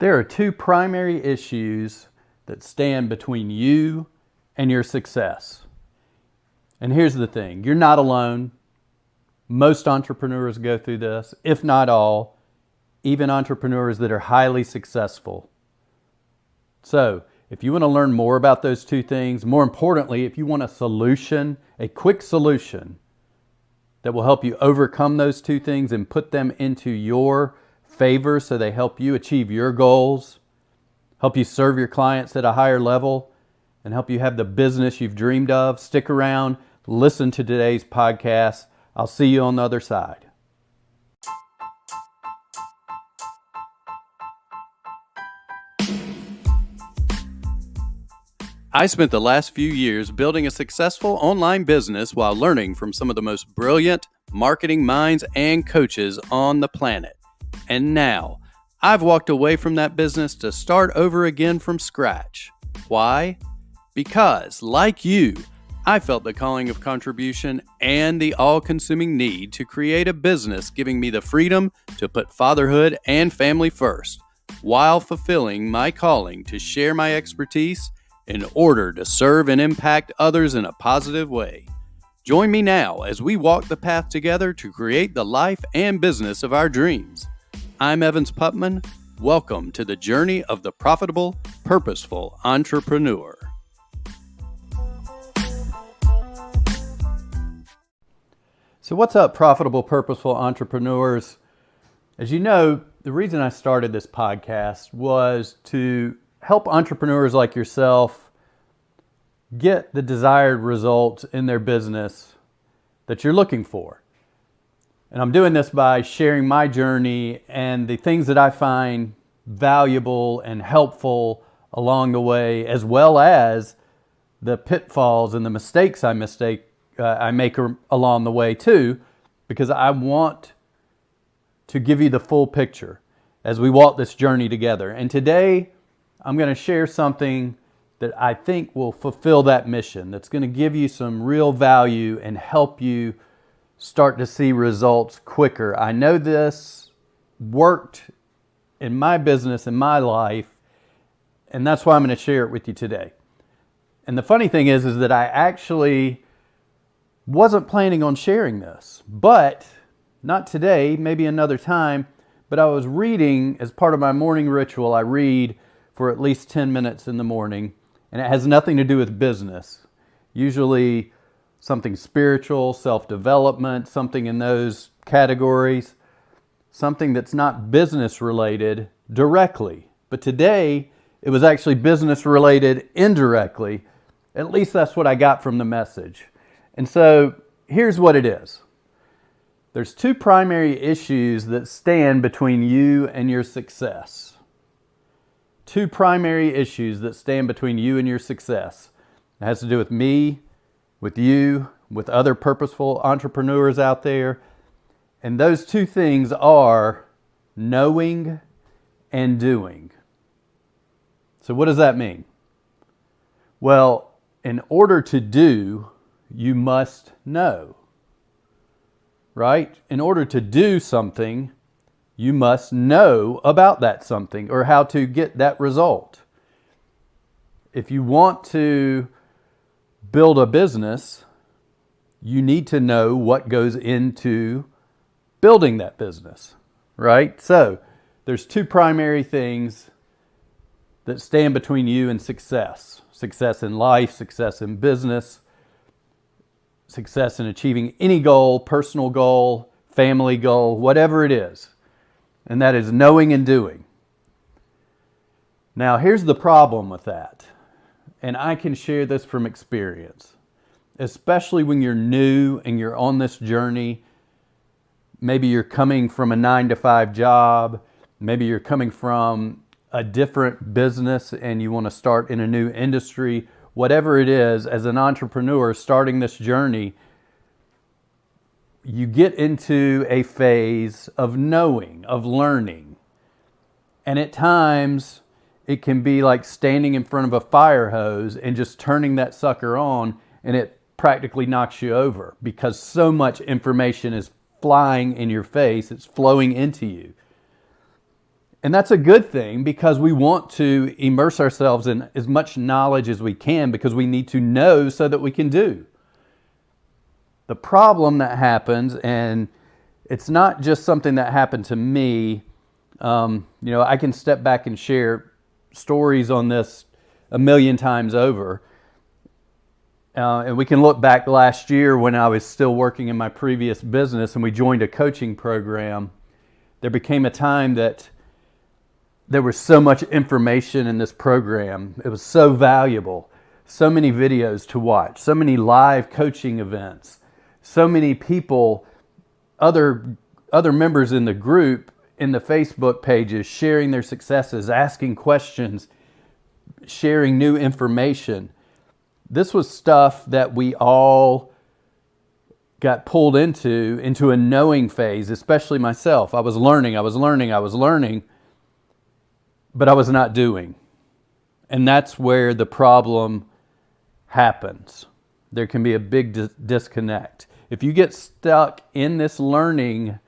There are two primary issues that stand between you and your success. And here's the thing, you're not alone. Most entrepreneurs go through this, if not all, even entrepreneurs that are highly successful. So, if you want to learn more about those two things, more importantly, if you want a solution, a quick solution that will help you overcome those two things and put them into your favor so they help you achieve your goals, help you serve your clients at a higher level, and help you have the business you've dreamed of, stick around, listen to today's podcast. I'll see you on the other side. I spent the last few years building a successful online business while learning from some of the most brilliant marketing minds and coaches on the planet. And now, I've walked away from that business to start over again from scratch. Why? Because, like you, I felt the calling of contribution and the all-consuming need to create a business giving me the freedom to put fatherhood and family first, while fulfilling my calling to share my expertise in order to serve and impact others in a positive way. Join me now as we walk the path together to create the life and business of our dreams. I'm Evans Putman. Welcome to the journey of the profitable, purposeful entrepreneur. So what's up, profitable, purposeful entrepreneurs? As you know, the reason I started this podcast was to help entrepreneurs like yourself get the desired results in their business that you're looking for. And I'm doing this by sharing my journey and the things that I find valuable and helpful along the way, as well as the pitfalls and the mistakes I make along the way too, because I want to give you the full picture as we walk this journey together. And today, I'm going to share something that I think will fulfill that mission, that's going to give you some real value and help you start to see results quicker. I know this worked in my business, in my life, and that's why I'm going to share it with you today. And the funny thing is that I actually wasn't planning on sharing this, but not today, maybe another time, but I was reading as part of my morning ritual. I read for at least 10 minutes in the morning, and it has nothing to do with business. Usually something spiritual, self-development, something in those categories, something that's not business related directly. But today, it was actually business related indirectly. At least that's what I got from the message. And so here's what it is. There's two primary issues that stand between you and your success. Two primary issues that stand between you and your success. It has to do with me, with you, with other purposeful entrepreneurs out there. And those two things are knowing and doing. So what does that mean? Well, in order to do, you must know. Right? In order to do something, you must know about that something or how to get that result. If you want to build a business, you need to know what goes into building that business, right? So there's two primary things that stand between you and success. Success in life, success in business, success in achieving any goal, personal goal, family goal, whatever it is. And that is knowing and doing. Now, here's the problem with that. And I can share this from experience, especially when you're new and you're on this journey. Maybe you're coming from a 9-to-5 job. Maybe you're coming from a different business and you want to start in a new industry. Whatever it is, as an entrepreneur starting this journey, you get into a phase of knowing, of learning. And at times, it can be like standing in front of a fire hose and just turning that sucker on, and it practically knocks you over because so much information is flying in your face, it's flowing into you. And that's a good thing because we want to immerse ourselves in as much knowledge as we can because we need to know so that we can do. The problem that happens, and it's not just something that happened to me, I can step back and share stories on this a million times over. And we can look back last year when I was still working in my previous business and we joined a coaching program. There became a time that there was so much information in this program. It was so valuable. So many videos to watch, so many live coaching events, so many people, other members in the group, in the Facebook pages, sharing their successes, asking questions, sharing new information. This was stuff that we all got pulled into a knowing phase, especially myself. I was learning, but I was not doing. And that's where the problem happens. There can be a big disconnect. If you get stuck in this learning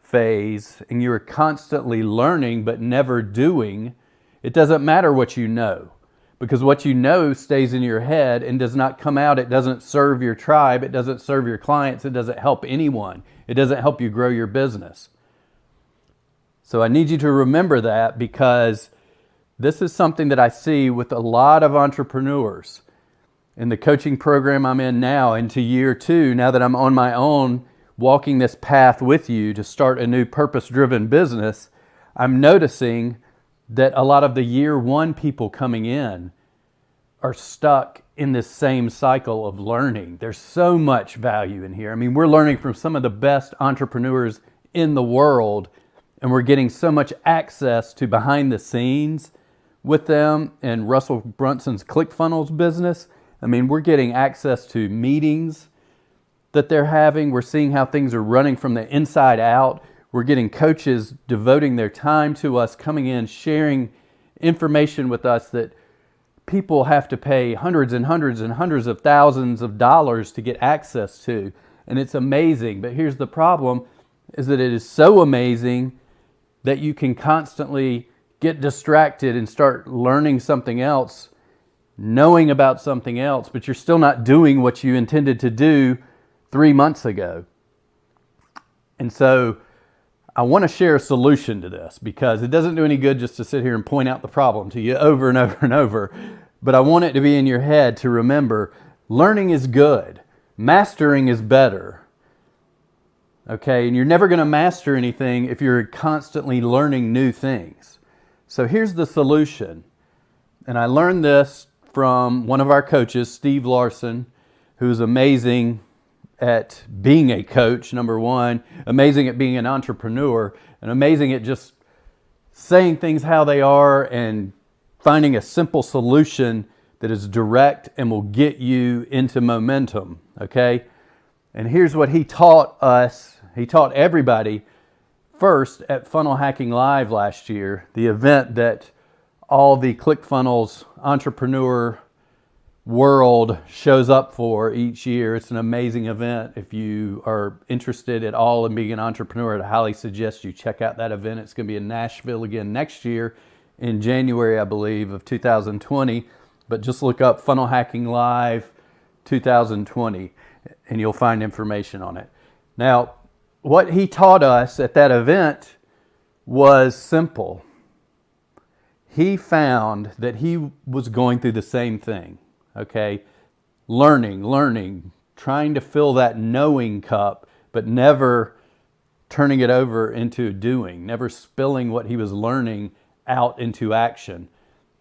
phase and you're constantly learning but never doing, it doesn't matter what you know. Because what you know stays in your head and does not come out. It doesn't serve your tribe. It doesn't serve your clients. It doesn't help anyone. It doesn't help you grow your business. So I need you to remember that because this is something that I see with a lot of entrepreneurs. In the coaching program I'm in now, into year 2, now that I'm on my own, walking this path with you to start a new purpose-driven business, I'm noticing that a lot of the year 1 people coming in are stuck in this same cycle of learning. There's so much value in here. I mean, we're learning from some of the best entrepreneurs in the world, and we're getting so much access to behind the scenes with them and Russell Brunson's ClickFunnels business. I mean, we're getting access to meetings that they're having. We're seeing how things are running from the inside out. We're getting coaches devoting their time to us, coming in, sharing information with us that people have to pay hundreds and hundreds and hundreds of thousands of dollars to get access to. And it's amazing. But here's the problem, is that it is so amazing that you can constantly get distracted and start learning something else, knowing about something else, but you're still not doing what you intended to do 3 months ago. And so I want to share a solution to this because it doesn't do any good just to sit here and point out the problem to you over and over and over. But I want it to be in your head to remember learning is good. Mastering is better. Okay, and you're never going to master anything if you're constantly learning new things. So here's the solution. And I learned this from one of our coaches, Steve Larson, who's amazing at being a coach, number one, amazing at being an entrepreneur, and amazing at just saying things how they are and finding a simple solution that is direct and will get you into momentum, okay? And here's what he taught us. He taught everybody first at Funnel Hacking Live last year, the event that all the ClickFunnels entrepreneur world shows up for each year. It's an amazing event. If you are interested at all in being an entrepreneur, I highly suggest you check out that event. It's going to be in Nashville again next year in January, I believe, of 2020. But just look up Funnel Hacking Live 2020 and you'll find information on it. Now, what he taught us at that event was simple. He found that he was going through the same thing. Okay, learning, trying to fill that knowing cup, but never turning it over into doing, never spilling what he was learning out into action.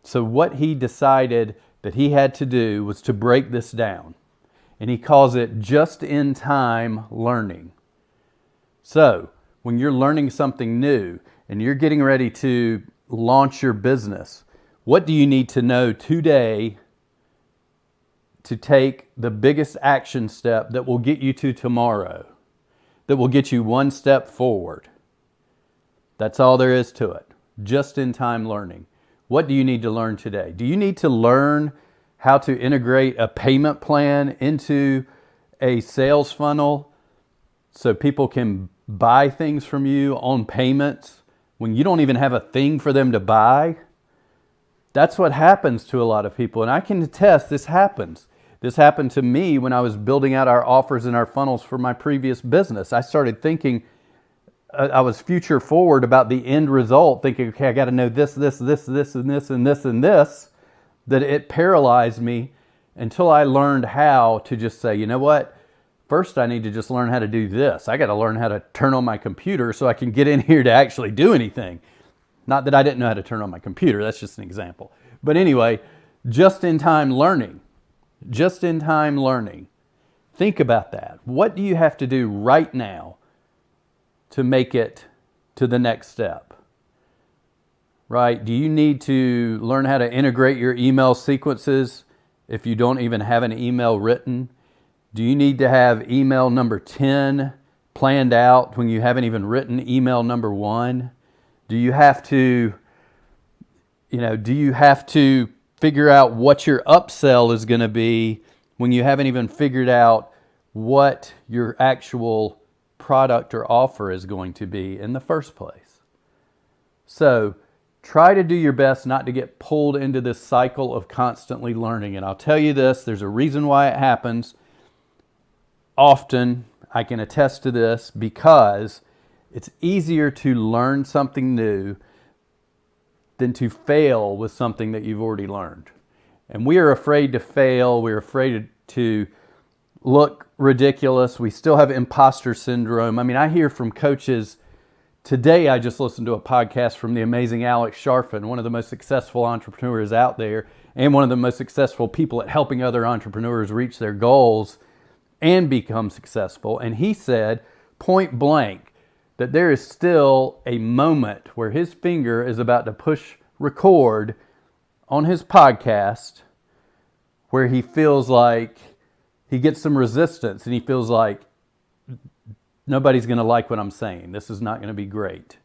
So what he decided that he had to do was to break this down. And he calls it just-in-time learning. So when you're learning something new and you're getting ready to launch your business, what do you need to know today to take the biggest action step that will get you to tomorrow, that will get you one step forward? That's all there is to it. Just-in-time learning. What do you need to learn today? Do you need to learn how to integrate a payment plan into a sales funnel so people can buy things from you on payments when you don't even have a thing for them to buy. That's what happens to a lot of people. And I can attest this happens. This happened to me when I was building out our offers and our funnels for my previous business. I started thinking, I was future forward about the end result, thinking, okay, I got to know this, and this, and this, that it paralyzed me until I learned how to just say, you know what? First, I need to just learn how to do this. I got to learn how to turn on my computer so I can get in here to actually do anything. Not that I didn't know how to turn on my computer. That's just an example. But anyway, just-in-time learning. Just-in-time learning. Think about that. What do you have to do right now to make it to the next step? Right? Do you need to learn how to integrate your email sequences if you don't even have an email written? Do you need to have email number 10 planned out when you haven't even written email number 1? Do you have to figure out what your upsell is going to be when you haven't even figured out what your actual product or offer is going to be in the first place? So try to do your best not to get pulled into this cycle of constantly learning. And I'll tell you this, there's a reason why it happens. Often, I can attest to this, because it's easier to learn something new than to fail with something that you've already learned. And we are afraid to fail. We're afraid to look ridiculous. We still have imposter syndrome. I mean, I hear from coaches. Today, I just listened to a podcast from the amazing Alex Sharfin, one of the most successful entrepreneurs out there, and one of the most successful people at helping other entrepreneurs reach their goals and become successful. And he said, point blank, that there is still a moment where his finger is about to push record on his podcast, where he feels like he gets some resistance and he feels like nobody's going to like what I'm saying. This is not going to be great.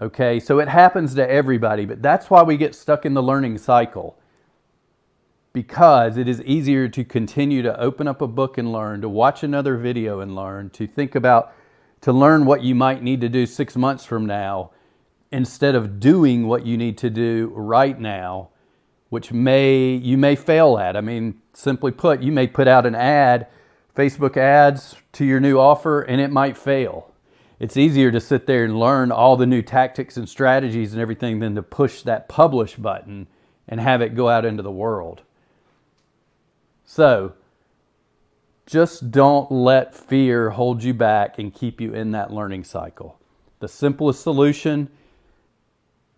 Okay, so it happens to everybody, but that's why we get stuck in the learning cycle. Because it is easier to continue to open up a book and learn, to watch another video and learn, to think about, to learn what you might need to do 6 months from now, instead of doing what you need to do right now, which you may fail at. I mean, simply put, you may put out an ad, Facebook ads to your new offer, and it might fail. It's easier to sit there and learn all the new tactics and strategies and everything than to push that publish button and have it go out into the world. So, just don't let fear hold you back and keep you in that learning cycle. The simplest solution,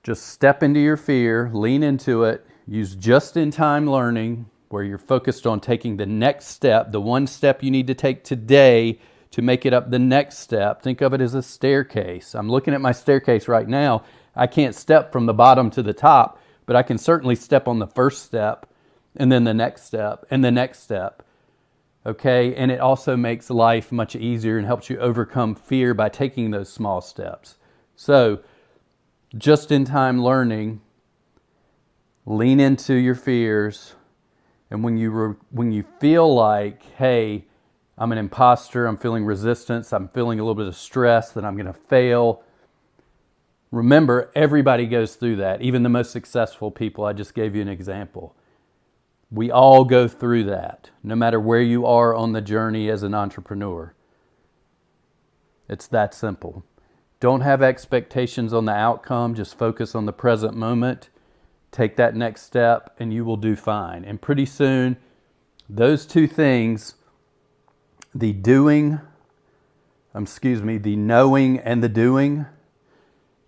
just step into your fear, lean into it, use just-in-time learning where you're focused on taking the next step, the one step you need to take today to make it up the next step. Think of it as a staircase. I'm looking at my staircase right now. I can't step from the bottom to the top, but I can certainly step on the first step, and then the next step, and the next step. Okay, and it also makes life much easier and helps you overcome fear by taking those small steps. So, just-in-time learning, lean into your fears, and when you feel like, hey, I'm an imposter, I'm feeling resistance, I'm feeling a little bit of stress that I'm going to fail, remember, everybody goes through that, even the most successful people. I just gave you an example. We all go through that, no matter where you are on the journey as an entrepreneur. It's that simple. Don't have expectations on the outcome. Just focus on the present moment. Take that next step and you will do fine. And pretty soon, those two things, the knowing and the doing,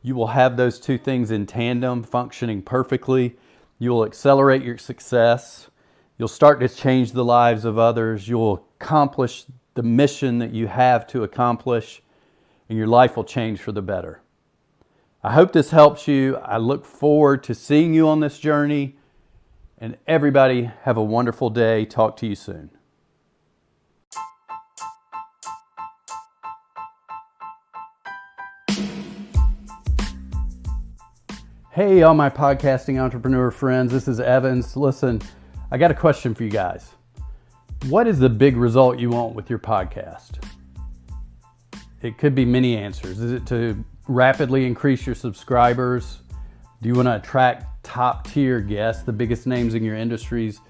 you will have those two things in tandem, functioning perfectly. You will accelerate your success. You'll start to change the lives of others. You'll accomplish the mission that you have to accomplish, and your life will change for the better. I hope this helps you. I look forward to seeing you on this journey, and everybody have a wonderful day. Talk to you soon. Hey, all my podcasting entrepreneur friends, this is Evans. Listen, I got a question for you guys. What is the big result you want with your podcast? It could be many answers. Is it to rapidly increase your subscribers? Do you want to attract top tier guests, the biggest names in your industries?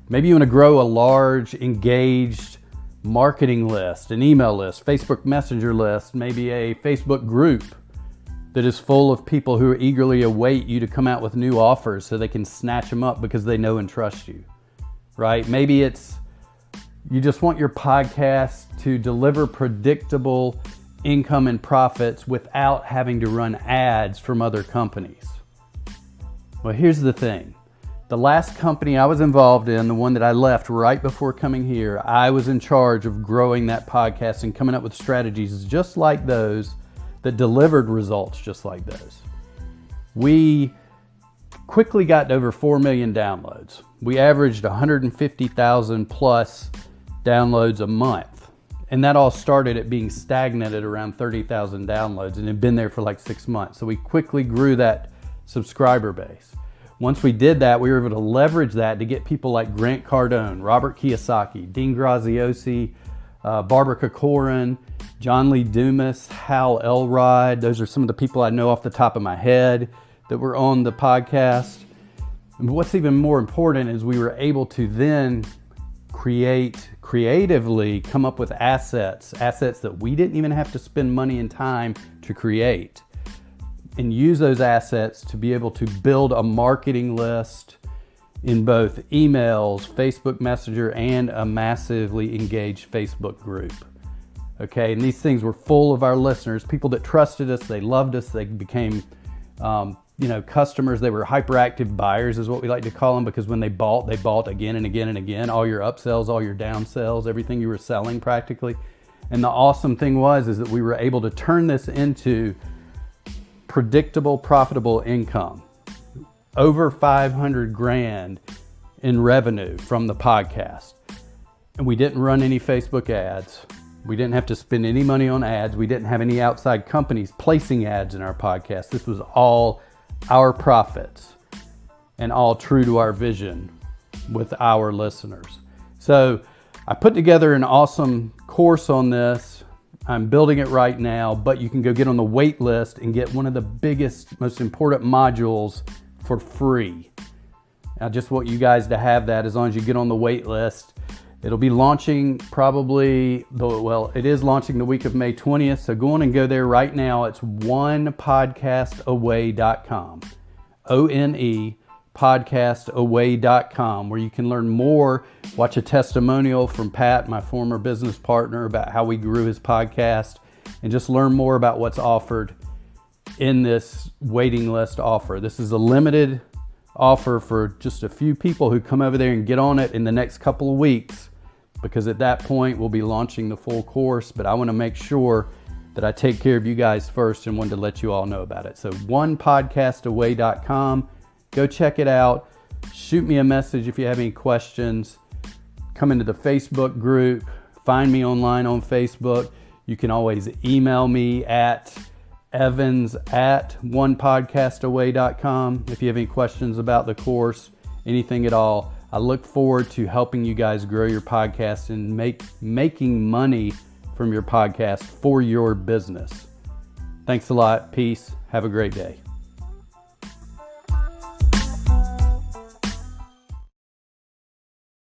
Maybe you want to grow a large, engaged marketing list, an email list, Facebook Messenger list, maybe a Facebook group that is full of people who eagerly await you to come out with new offers so they can snatch them up because they know and trust you, right? Maybe it's you just want your podcast to deliver predictable income and profits without having to run ads from other companies. Well, here's the thing. The last company I was involved in, the one that I left right before coming here, I was in charge of growing that podcast and coming up with strategies just like those that delivered results just like those. We quickly got to over 4 million downloads. We averaged 150,000 plus downloads a month. And that all started at being stagnant at around 30,000 downloads and had been there for like 6 months. So we quickly grew that subscriber base. Once we did that, we were able to leverage that to get people like Grant Cardone, Robert Kiyosaki, Dean Graziosi, Barbara Corcoran, John Lee Dumas, Hal Elrod. Those are some of the people I know off the top of my head that were on the podcast. And what's even more important is we were able to then creatively come up with assets that we didn't even have to spend money and time to create, and use those assets to be able to build a marketing list in both emails, Facebook Messenger, and a massively engaged Facebook group. Okay, and these things were full of our listeners, people that trusted us, they loved us, they became customers. They were hyperactive buyers is what we like to call them, because when they bought again and again and again, all your upsells, all your downsells, everything you were selling practically. And the awesome thing is that we were able to turn this into predictable, profitable income. Over 500 grand in revenue from the podcast. And we didn't run any Facebook ads. We didn't have to spend any money on ads. We didn't have any outside companies placing ads in our podcast. This was all our profits and all true to our vision with our listeners. So I put together an awesome course on this. I'm building it right now, but you can go get on the wait list and get one of the biggest, most important modules for free. I just want you guys to have that as long as you get on the wait list. It'll be launching it is launching the week of May 20th. So go on and go there right now. It's onepodcastaway.com. ONE podcastaway.com, where you can learn more, watch a testimonial from Pat, my former business partner, about how we grew his podcast, and just learn more about what's offered in this waiting list offer. This is a limited offer for just a few people who come over there and get on it in the next couple of weeks, because at that point we'll be launching the full course. But I want to make sure that I take care of you guys first and wanted to let you all know about it. So onepodcastaway.com. Go check it out. Shoot me a message if you have any questions. Come into the Facebook group. Find me online on Facebook. You can always email me at evans@onepodcastaway.com if you have any questions about the course, anything at all. I look forward to helping you guys grow your podcast and making money from your podcast for your business. Thanks a lot. Peace. Have a great day.